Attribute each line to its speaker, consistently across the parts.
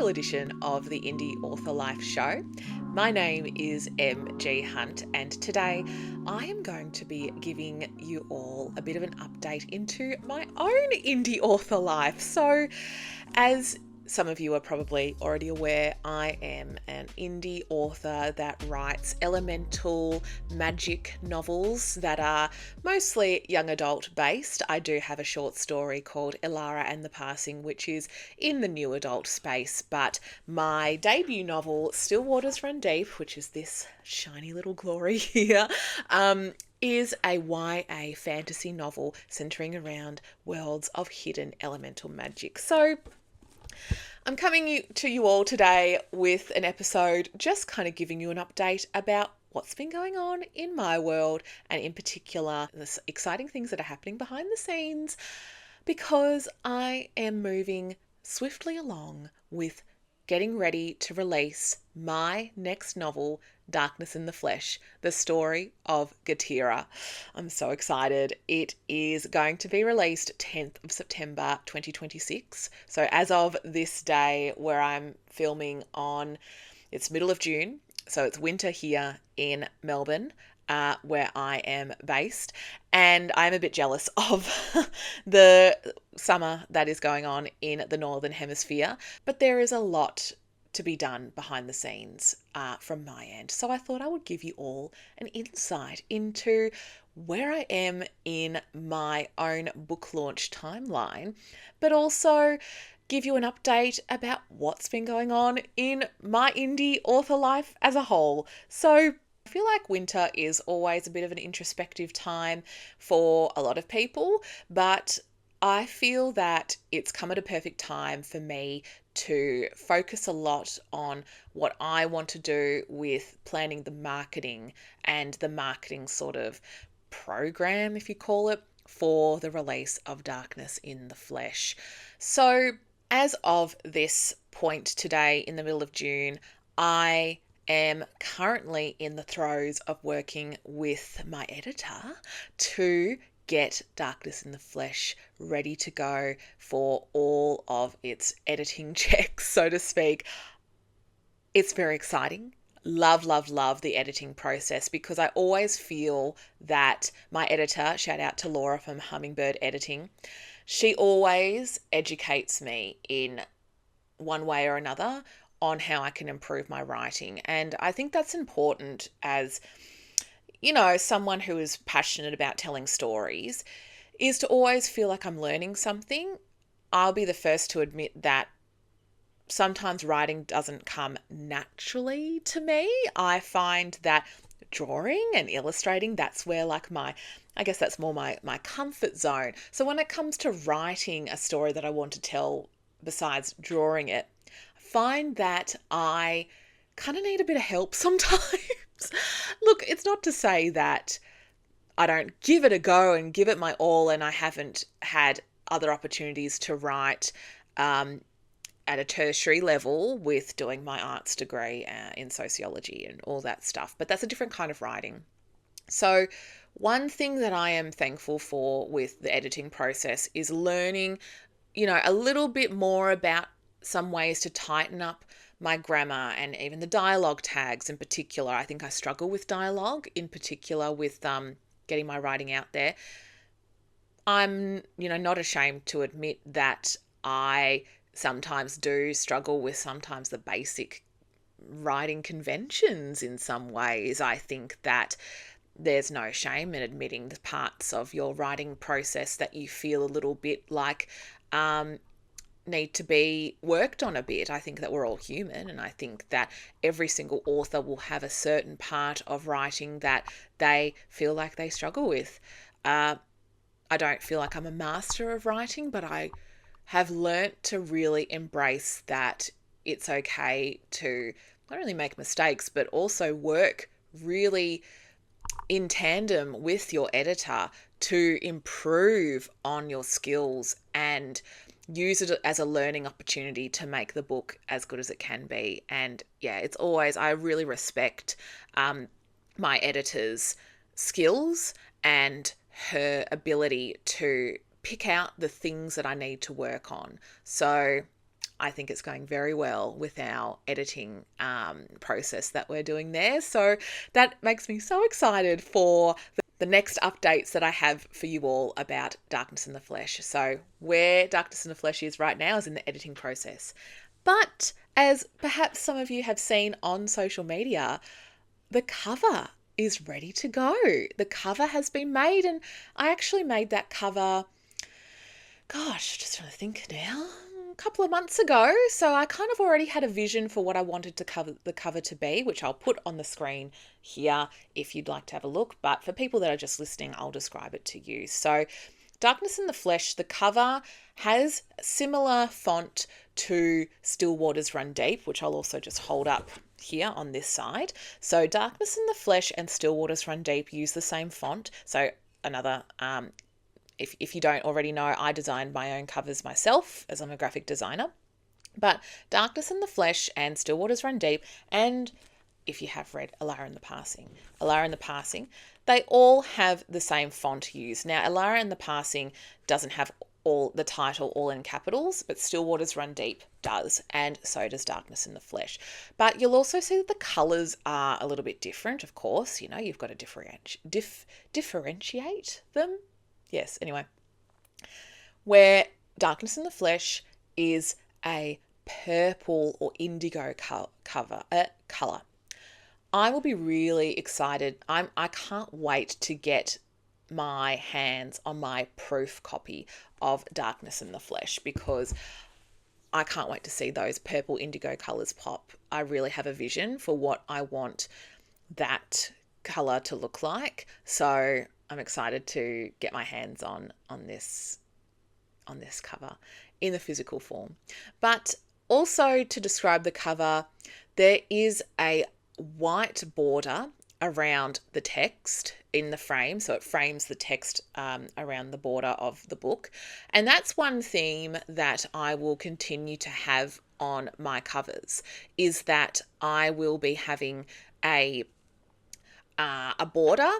Speaker 1: special edition of the Indie Author Life Show. My name is MG Hunt, and today I am going to be giving you all a bit of an update into my own indie author life. So, as some of you are probably already aware, I am an indie author that writes elemental magic novels that are mostly young adult based. I do have a short story called Ilara and the Passing, which is in the new adult space, but my debut novel, Still Waters Run Deep, which is this shiny little glory here, is a YA fantasy novel centering around worlds of hidden elemental magic. So I'm coming to you all today with an episode just kind of giving you an update about what's been going on in my world, and in particular the exciting things that are happening behind the scenes, because I am moving swiftly along with getting ready to release my next novel, Darkness in the Flesh, the story of Gatira. I'm so excited. It is going to be released 10th of September 2026. So as of this day where I'm filming on, it's middle of June, so it's winter here in Melbourne, where I am based, and I'm a bit jealous of the summer that is going on in the Northern Hemisphere, but there is a lot to be done behind the scenes from my end. So I thought I would give you all an insight into where I am in my own book launch timeline, but also give you an update about what's been going on in my indie author life as a whole. So I feel like winter is always a bit of an introspective time for a lot of people, but I feel that it's come at a perfect time for me to focus a lot on what I want to do with planning the marketing and the marketing sort of program, if you call it, for the release of Darkness in the Flesh. So as of this point today in the middle of June, I am currently in the throes of working with my editor to get Darkness in the Flesh ready to go for all of its editing checks, so to speak. It's very exciting. Love, love, love the editing process, because I always feel that my editor, shout out to Laura from Hummingbird Editing, she always educates me in one way or another on how I can improve my writing. And I think that's important as, you know, someone who is passionate about telling stories, is to always feel like I'm learning something. I'll be the first to admit that sometimes writing doesn't come naturally to me. I find that drawing and illustrating, that's where like I guess that's more my comfort zone. So when it comes to writing a story that I want to tell besides drawing it, I find that I kind of need a bit of help sometimes. Look, it's not to say that I don't give it a go and give it my all, and I haven't had other opportunities to write at a tertiary level with doing my arts degree in sociology and all that stuff, but that's a different kind of writing. So one thing that I am thankful for with the editing process is learning, a little bit more about some ways to tighten up my grammar and even the dialogue tags in particular. I think I struggle with dialogue in particular with getting my writing out there. I'm, not ashamed to admit that I sometimes do struggle with sometimes the basic writing conventions in some ways. I think that there's no shame in admitting the parts of your writing process that you feel a little bit like need to be worked on a bit. I think that we're all human, and I think that every single author will have a certain part of writing that they feel like they struggle with. I don't feel like I'm a master of writing, but I have learnt to really embrace that it's okay to not only make mistakes, but also work really in tandem with your editor to improve on your skills and use it as a learning opportunity to make the book as good as it can be. And yeah, it's always, I really respect my editor's skills and her ability to pick out the things that I need to work on. So I think it's going very well with our editing process that we're doing there. So that makes me so excited for the next updates that I have for you all about Darkness in the Flesh. So where Darkness in the Flesh is right now is in the editing process. But as perhaps some of you have seen on social media, the cover is ready to go. The cover has been made, and I actually made that cover, gosh, just trying to think now, a couple of months ago. So I kind of already had a vision for what I wanted the cover to be, which I'll put on the screen here if you'd like to have a look. But for people that are just listening, I'll describe it to you. So Darkness in the Flesh, the cover has similar font to Still Waters Run Deep, which I'll also just hold up here on this side. So Darkness in the Flesh and Still Waters Run Deep use the same font. So another, if you don't already know, I designed my own covers myself as I'm a graphic designer. But Darkness in the Flesh and Still Waters Run Deep, and if you have read Alara and the Passing, they all have the same font used. Now, Alara and the Passing doesn't have all the title all in capitals, but Still Waters Run Deep does, and so does Darkness in the Flesh. But you'll also see that the colours are a little bit different, of course. You know, you've got to differentiate them. Yes, anyway. Where Darkness in the Flesh is a purple or indigo colour. I will be really excited. I can't wait to get my hands on my proof copy of Darkness in the Flesh, because I can't wait to see those purple indigo colours pop. I really have a vision for what I want that colour to look like. So I'm excited to get my hands on this cover in the physical form. But also, to describe the cover, there is a white border around the text in the frame, so it frames the text around the border of the book, and that's one theme that I will continue to have on my covers, is that I will be having a border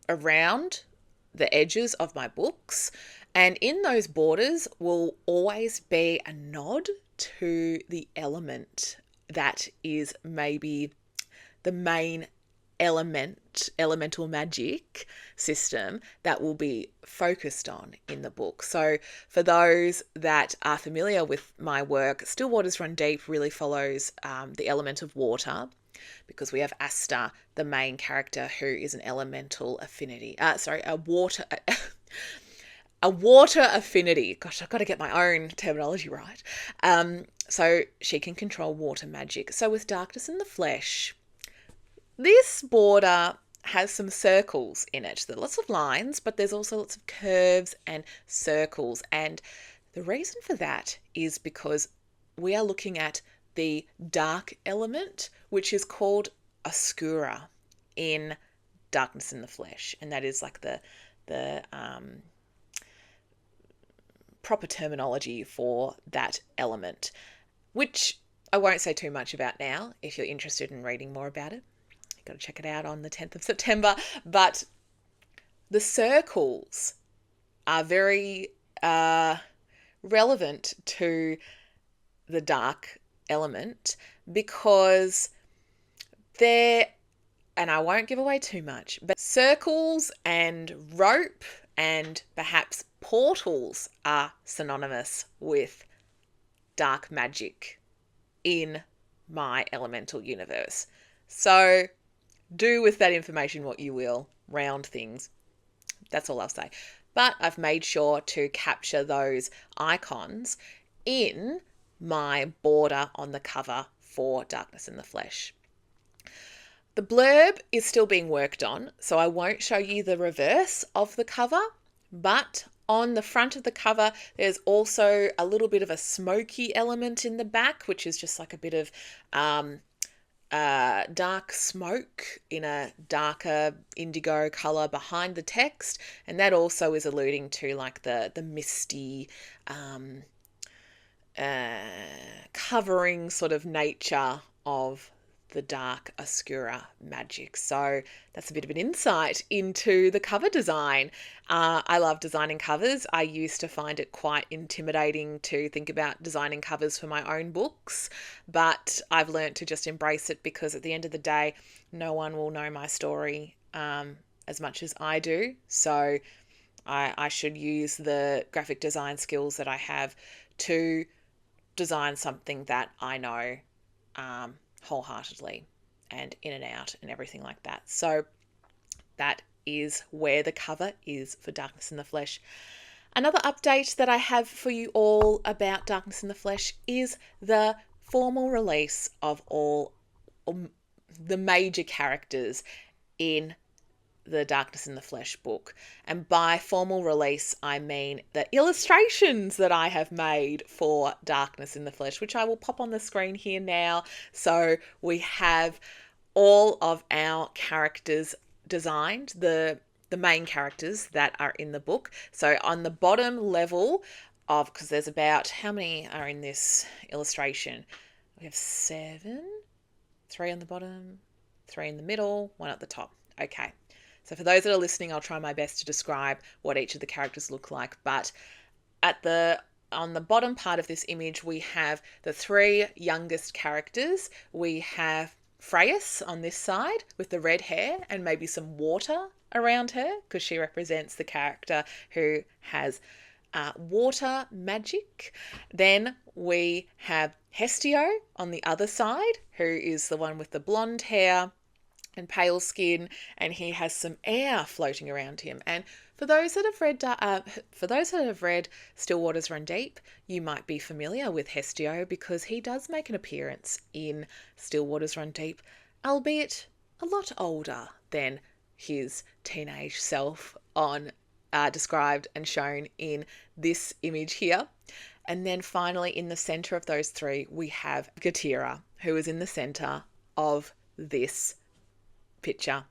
Speaker 1: around the edges of my books, and in those borders will always be a nod to the element that is maybe the main elemental magic system that will be focused on in the book. So for those that are familiar with my work, Still Waters Run Deep really follows the element of water, because we have Asta, the main character, who is an elemental affinity. A water affinity. Gosh, I've got to get my own terminology right. So she can control water magic. So with Darkness in the Flesh, this border has some circles in it. There are lots of lines, but there's also lots of curves and circles. And the reason for that is because we are looking at the dark element, which is called Oscura in Darkness in the Flesh. And that is like the proper terminology for that element, which I won't say too much about now. If you're interested in reading more about it, you've got to check it out on the 10th of September. But the circles are very relevant to the dark element, because they're, and I won't give away too much, but circles and rope and perhaps portals are synonymous with dark magic in my elemental universe. So do with that information what you will. Round things. That's all I'll say. But I've made sure to capture those icons in my border on the cover for Darkness in the Flesh. The blurb is still being worked on, so I won't show you the reverse of the cover, but on the front of the cover, there's also a little bit of a smoky element in the back, which is just like a bit of dark smoke in a darker indigo colour behind the text, and that also is alluding to like the misty covering sort of nature of the dark Oscura magic. So that's a bit of an insight into the cover design. I love designing covers. I used to find it quite intimidating to think about designing covers for my own books, but I've learned to just embrace it, because at the end of the day, no one will know my story as much as I do. So I should use the graphic design skills that I have to design something that I know wholeheartedly and in and out and everything like that. So that is where the cover is for Darkness in the Flesh. Another update that I have for you all about Darkness in the Flesh is the formal release of all the major characters in the Darkness in the Flesh book. And by formal release, I mean the illustrations that I have made for Darkness in the Flesh, which I will pop on the screen here now. So we have all of our characters designed, the main characters that are in the book. So on the bottom level of, because there's about, how many are in this illustration? We have 7, 3 on the bottom, 3 in the middle, 1 at the top. Okay. So for those that are listening, I'll try my best to describe what each of the characters look like. But on the bottom part of this image, we have the 3 youngest characters. We have Freyas on this side with the red hair and maybe some water around her, because she represents the character who has water magic. Then we have Hestio on the other side, who is the one with the blonde hair and pale skin, and he has some air floating around him. And for those that have read Still Waters Run Deep, you might be familiar with Hestio, because he does make an appearance in Still Waters Run Deep, albeit a lot older than his teenage self described and shown in this image here. And then finally, in the center of those 3, we have Gatira, who is in the center of this picture,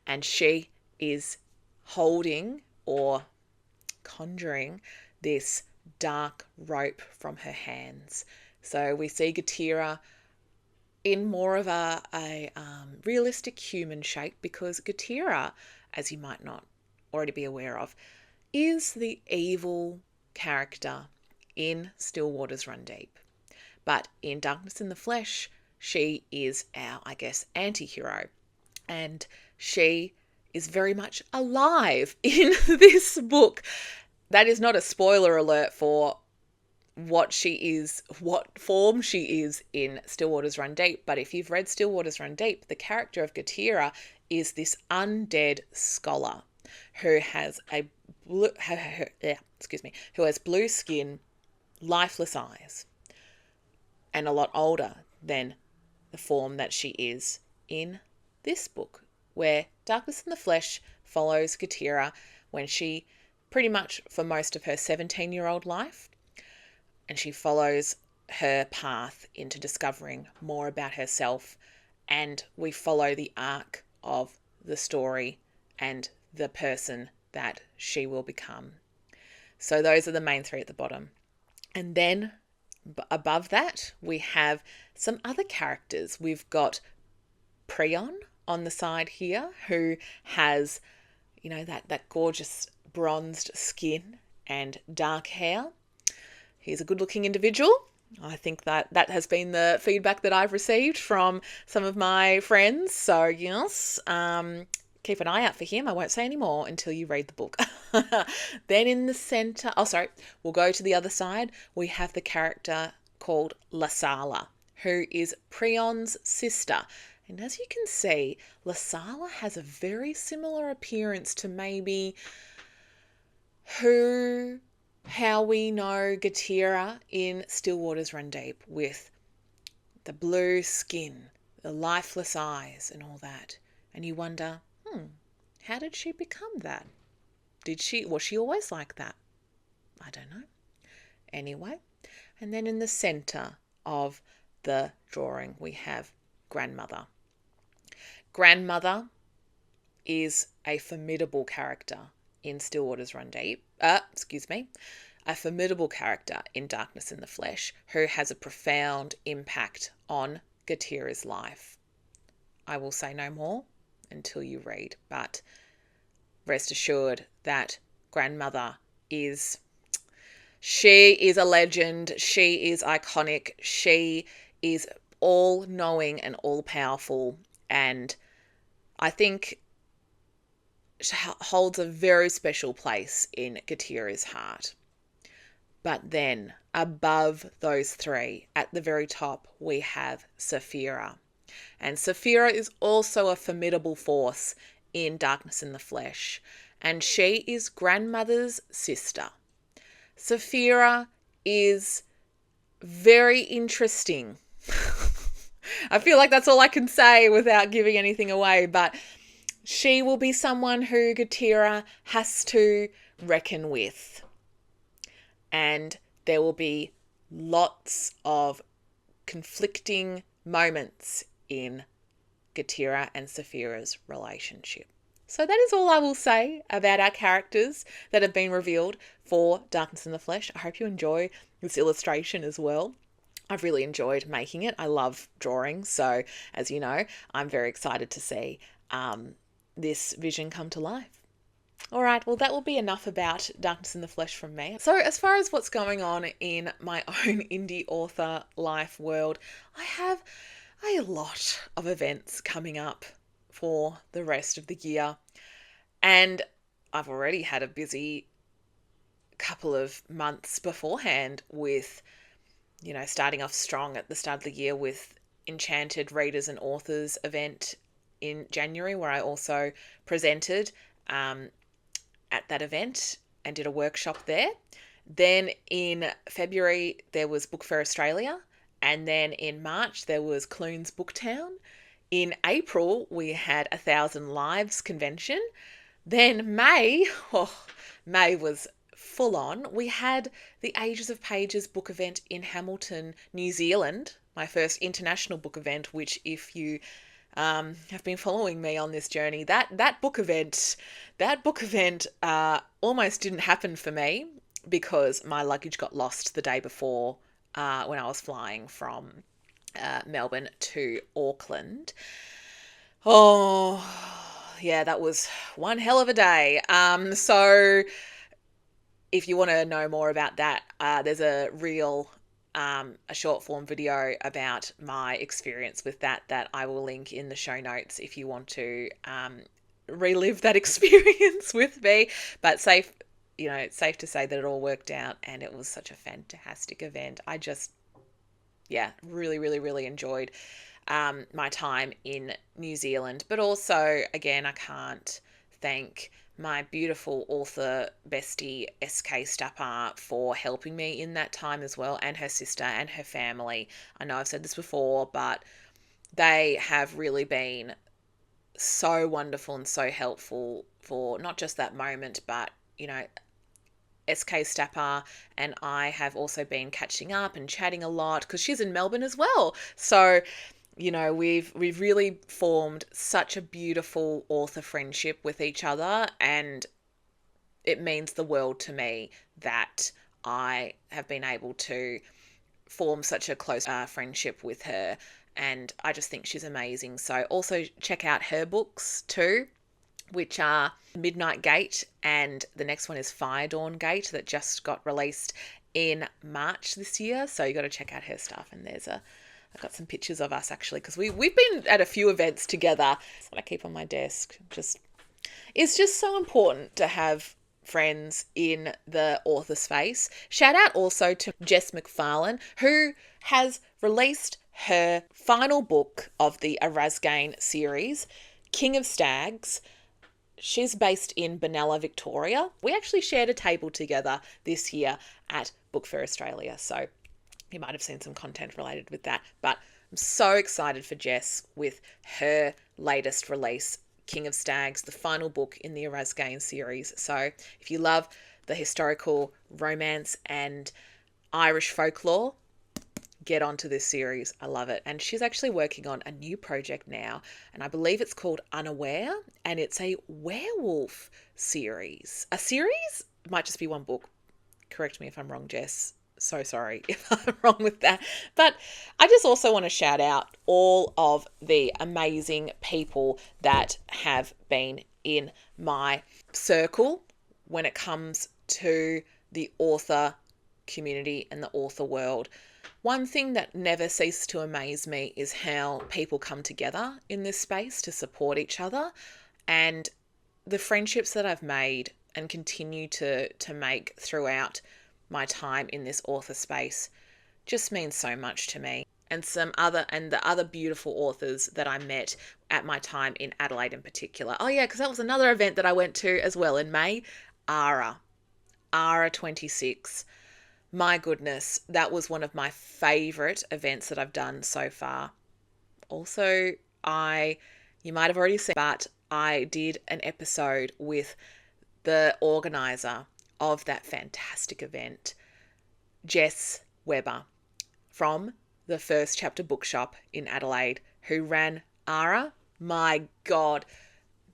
Speaker 1: and she is holding or conjuring this dark rope from her hands. So we see Gatira in more of a realistic human shape, because Gatira, as you might not already be aware of, is the evil character in Still Waters Run Deep. But in Darkness in the Flesh, she is our, I guess, anti-hero. And she is very much alive in this book. That is not a spoiler alert for what she is, what form she is in Still Waters Run Deep. But if you've read Still Waters Run Deep, the character of Gatira is this undead scholar who has who has blue skin, lifeless eyes, and a lot older than the form that she is in this book, where Darkness in the Flesh follows Gatira when she, pretty much for most of her 17-year-old life, and she follows her path into discovering more about herself, and we follow the arc of the story and the person that she will become. So those are the main 3 at the bottom. And then above that, we have some other characters. We've got Prion on the side here, who has, that gorgeous bronzed skin and dark hair. He's a good-looking individual. I think that has been the feedback that I've received from some of my friends. So yes, keep an eye out for him. I won't say any more until you read the book. Then in the center, we'll go to the other side. We have the character called Lasala, who is Prion's sister. And as you can see, Lasala has a very similar appearance to maybe how we know Gatira in Still Waters Run Deep, with the blue skin, the lifeless eyes and all that. And you wonder, how did she become that? Was she always like that? I don't know. Anyway, and then in the center of the drawing, we have Grandmother. Grandmother is a formidable character in Still Waters Run Deep. A formidable character in Darkness in the Flesh, who has a profound impact on Gatira's life. I will say no more until you read. But rest assured that grandmother she is a legend. She is iconic. She is all knowing and all powerful. And I think she holds a very special place in Gatira's heart. But then above those three, at the very top, we have Saphira. And Saphira is also a formidable force in Darkness in the Flesh. And she is grandmother's sister. Saphira is very interesting. I feel like that's all I can say without giving anything away, but she will be someone who Gatira has to reckon with. And there will be lots of conflicting moments in Gatira and Saphira's relationship. So that is all I will say about our characters that have been revealed for Darkness in the Flesh. I hope you enjoy this illustration as well. I've really enjoyed making it. I love drawing. So as you know, I'm very excited to see this vision come to life. All right, well, that will be enough about Darkness in the Flesh from me. So as far as what's going on in my own indie author life world, I have a lot of events coming up for the rest of the year. And I've already had a busy couple of months beforehand with, starting off strong at the start of the year with Enchanted Readers and Authors event in January, where I also presented at that event and did a workshop there. Then in February, there was Book Fair Australia. And then in March, there was Clunes Booktown. In April, we had 1,000 Lives convention. Then May was full on. We had the Ages of Pages book event in Hamilton, New Zealand, my first international book event, which if you have been following me on this journey, that book event almost didn't happen for me because my luggage got lost the day before when I was flying from Melbourne to Auckland. Oh, yeah, that was one hell of a day. So if you want to know more about that, there's a short form video about my experience with that I will link in the show notes if you want to relive that experience with me. But safe to say that it all worked out and it was such a fantastic event. I just, really, really, really enjoyed my time in New Zealand. But also, again, I can't thank my beautiful author bestie SK Stapper for helping me in that time as well, and her sister and her family. I know I've said this before, but they have really been so wonderful and so helpful for not just that moment, but SK Stapper and I have also been catching up and chatting a lot because she's in Melbourne as well. So we've really formed such a beautiful author friendship with each other, and it means the world to me that I have been able to form such a close friendship with her, and I just think she's amazing. So also check out her books too, which are Midnight Gate, and the next one is Fire Dawn Gate that just got released in March this year. So you got to check out her stuff, and I've got some pictures of us actually because we've been at a few events together that I keep on my desk. It's just so important to have friends in the author space. Shout out also to Jess McFarlane, who has released her final book of the Erasgane series, King of Stags. She's based in Benalla, Victoria. We actually shared a table together this year at Book Fair Australia, so you might have seen some content related with that. But I'm so excited for Jess with her latest release, King of Stags, the final book in the Erasgane series. So if you love the historical romance and Irish folklore, get onto this series. I love it. And she's actually working on a new project now, and I believe it's called Unaware, and it's a werewolf series. A series? It might just be one book. Correct me if I'm wrong, Jess. so sorry if I'm wrong with that. But I just also want to shout out all of the amazing people that have been in my circle when it comes to the author community and the author world. One thing that never ceases to amaze me is how people come together in this space to support each other, and the friendships that I've made and continue to make throughout my time in this author space just means so much to me. And the other beautiful authors that I met at my time in Adelaide in particular. Oh yeah, because that was another event that I went to as well in May. ARA 26. My goodness, that was one of my favourite events that I've done so far. Also, you might have already seen, but I did an episode with the organiser of that fantastic event, Jess Weber, from the First Chapter Bookshop in Adelaide, who ran ARA. My God,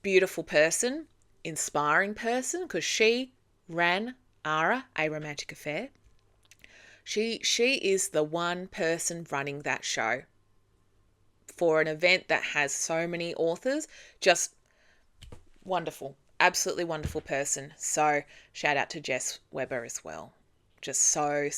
Speaker 1: beautiful person, inspiring person, because she ran ARA, A Romantic Affair. She is the one person running that show for an event that has so many authors. Just wonderful, absolutely wonderful person. So shout out to Jess Weber as well. Just so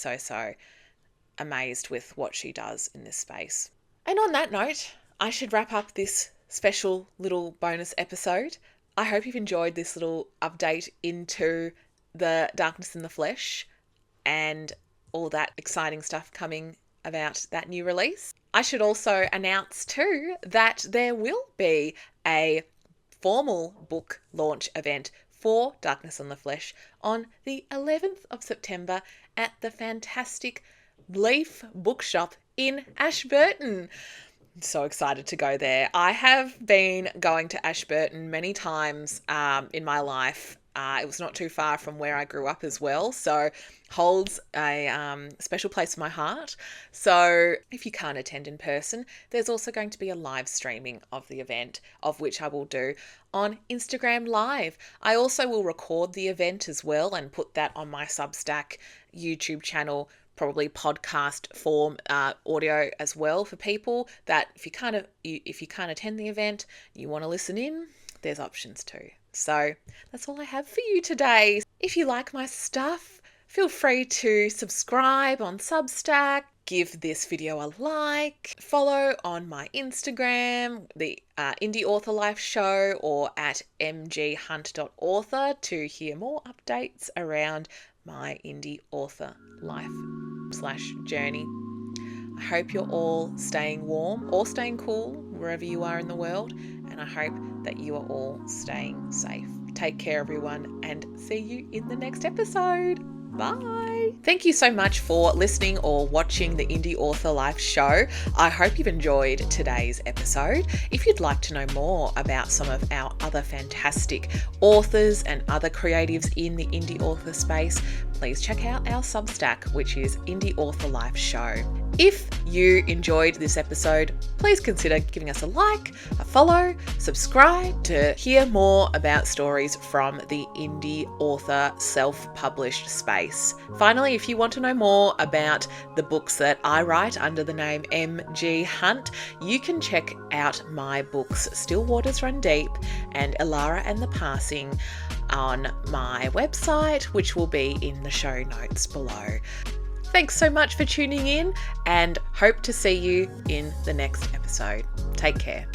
Speaker 1: amazed with what she does in this space. And on that note, I should wrap up this special little bonus episode. I hope you've enjoyed this little update into the Darkness in the Flesh and all that exciting stuff coming about that new release. I should also announce too that there will be a formal book launch event for Darkness in the Flesh on the 11th of September at the fantastic Leaf Bookshop in Ashburton. I'm so excited to go there. I have been going to Ashburton many times in my life. It was not too far from where I grew up as well, so holds a special place in my heart. So if you can't attend in person, there's also going to be a live streaming of the event, of which I will do on Instagram Live. I also will record the event as well and put that on my Substack YouTube channel, probably podcast form audio as well, for people that if you can't attend the event, you want to listen in, there's options too. So that's all I have for you today. If you like my stuff, feel free to subscribe on Substack, give this video a like, follow on my Instagram, the Indie Author Life Show, or at mghunt.author to hear more updates around my indie author life / journey. I hope you're all staying warm or staying cool wherever you are in the world, and I hope that you are all staying safe. Take care, everyone, and see you in the next episode. Bye. Thank you so much for listening or watching the Indie Author Life Show. I hope you've enjoyed today's episode. If you'd like to know more about some of our other fantastic authors and other creatives in the indie author space, please check out our Substack, which is Indie Author Life Show. If you enjoyed this episode, please consider giving us a like, a follow, subscribe to hear more about stories from the indie author self-published space. Finally, if you want to know more about the books that I write under the name MG Hunt, you can check out my books Still Waters Run Deep and Elara and the Passing on my website, which will be in the show notes below. Thanks so much for tuning in, and hope to see you in the next episode. Take care.